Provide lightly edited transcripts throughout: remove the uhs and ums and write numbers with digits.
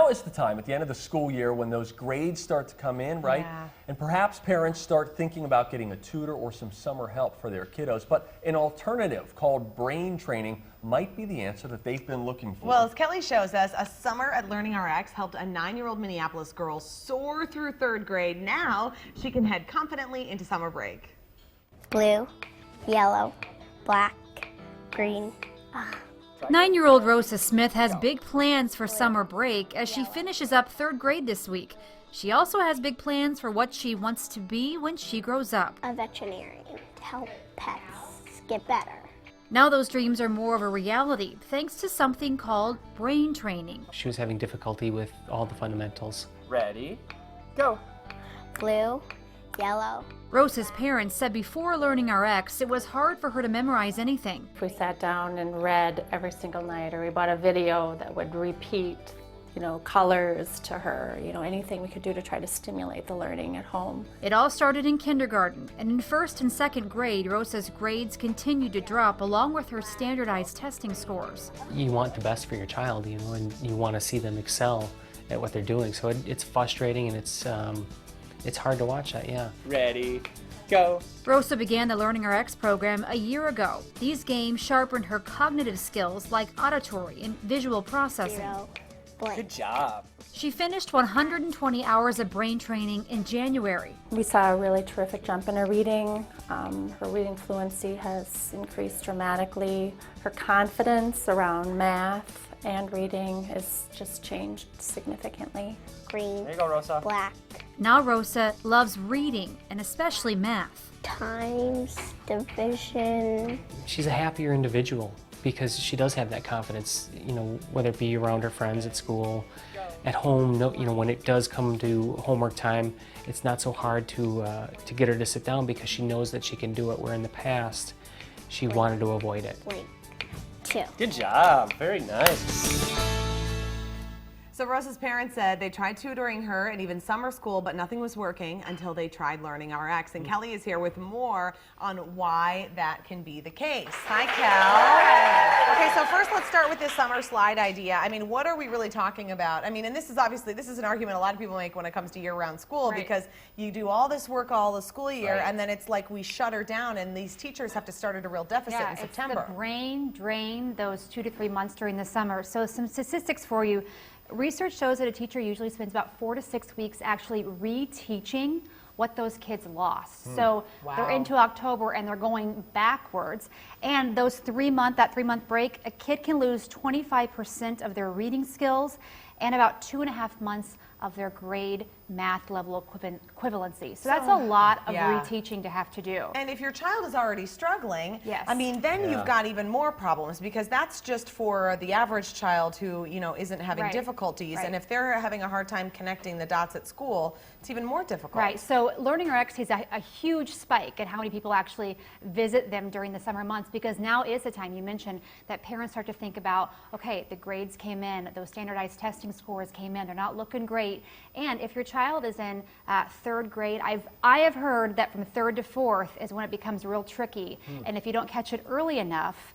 now is the time at the end of the school year when those grades start to come in, right? Yeah. And perhaps parents start thinking about getting a tutor or some summer help for their kiddos. But an alternative called brain training might be the answer that they've been looking for. Well, as Kelly shows us, a summer at LearningRx helped a 9-year-old Minneapolis girl soar through 3rd grade. Now she can head confidently into summer break. Blue, yellow, black, green. 9-year-old Rosa Smith has big plans for summer break as she finishes up 3rd grade this week. She also has big plans for what she wants to be when she grows up. A veterinarian to help pets get better. Now those dreams are more of a reality thanks to something called brain training. She was having difficulty with all the fundamentals. Ready, go. Blue, yellow. Rosa's parents said before LearningRx, it was hard for her to memorize anything. If we sat down and read every single night, or we bought a video that would repeat, colors to her, anything we could do to try to stimulate the learning at home. It all started in kindergarten, and in 1st and 2nd grade, Rosa's grades continued to drop along with her standardized testing scores. You want the best for your child, and you want to see them excel at what they're doing. So it's frustrating, and it's hard to watch that, yeah. Ready, go. Rosa began the LearningRx program a year ago. These games sharpened her cognitive skills like auditory and visual processing. 0, blank. Good job. She finished 120 hours of brain training in January. We saw a really terrific jump in her reading. Her reading fluency has increased dramatically. Her confidence around math and reading has just changed significantly. Green, There you go, Rosa. black. Now Rosa loves reading, and especially math. Times, division. She's a happier individual because she does have that confidence, whether it be around her friends at school, at home, when it does come to homework time, it's not so hard to get her to sit down because she knows that she can do it, where in the past, she wanted to avoid it. Blank. 2. Good job, very nice. So Rosa's parents said they tried tutoring her and even summer school, but nothing was working until they tried LearningRx. And Kelly is here with more on why that can be the case. Hi, Kel. Okay, so first let's start with this summer slide idea. I mean, what are we really talking about? I mean, and this is an argument a lot of people make when it comes to year-round school, because you do all this work all the school year, and then it's like we shut her down, and these teachers have to start at a real deficit in September. It's the brain drain those 2 to 3 months during the summer. So some statistics for you. Research shows that a teacher usually spends about 4 to 6 weeks actually reteaching what those kids lost. So they're into October and they're going backwards. And that 3-month break, a kid can lose 25% of their reading skills and about 2.5 months of their grade math level equivalency. So that's a lot of reteaching to have to do. And if your child is already struggling, Yes. I mean, then you've got even more problems, because that's just for the average child who, isn't having difficulties. And if they're having a hard time connecting the dots at school, it's even more difficult. Right, so LearningRx has a huge spike in how many people actually visit them during the summer months, because now is the time, you mentioned, that parents start to think about, okay, the grades came in, those standardized testing scores came in, they're not looking great. And if your child is in 3rd grade, I have heard that from 3rd to 4th is when it becomes real tricky. And if you don't catch it early enough,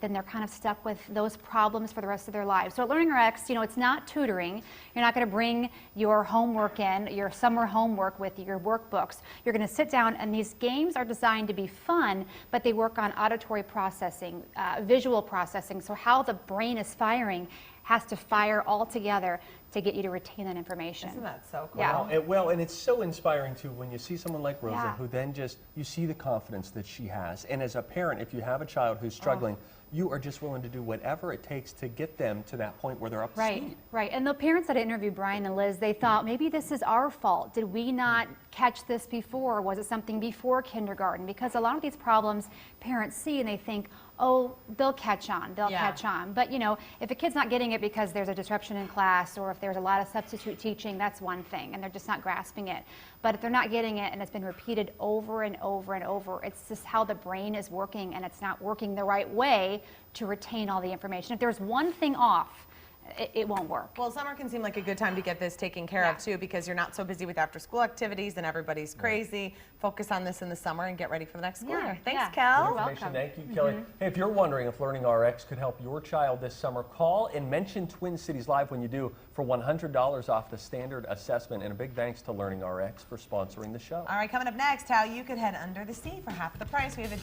then they're kind of stuck with those problems for the rest of their lives. So at LearningRx, it's not tutoring. You're not going to bring your homework in, your summer homework with your workbooks. You're going to sit down, and these games are designed to be fun, but they work on auditory processing, visual processing. So how the brain is firing has to fire all together to get you to retain that information. Isn't that so cool? Yeah. Well, and it's so inspiring too when you see someone like Rosa, who then you see the confidence that she has. And as a parent, if you have a child who's struggling, you are just willing to do whatever it takes to get them to that point where they're up to speed. Right. And the parents that I interviewed, Brian and Liz, they thought maybe this is our fault. Did we not catch this before? Was it something before kindergarten? Because a lot of these problems parents see and they think, oh, they'll catch on, catch on. But if a kid's not getting it because there's a disruption in class, or if there's a lot of substitute teaching, that's one thing, and they're just not grasping it. But if they're not getting it and it's been repeated over and over and over, it's just how the brain is working, and it's not working the right way to retain all the information. If there's one thing off, it won't work. Well, summer can seem like a good time to get this taken care of too, because you're not so busy with after school activities and everybody's crazy. Focus on this in the summer and get ready for the next school year. Thanks, Kel. You're Information. welcome. Thank you, Kelly. Hey, if you're wondering if LearningRx could help your child this summer, call and mention Twin Cities Live when you do for $100 off the standard assessment. And a big thanks to LearningRx for sponsoring the show. All right, coming up next, how you could head under the sea for half the price. We have a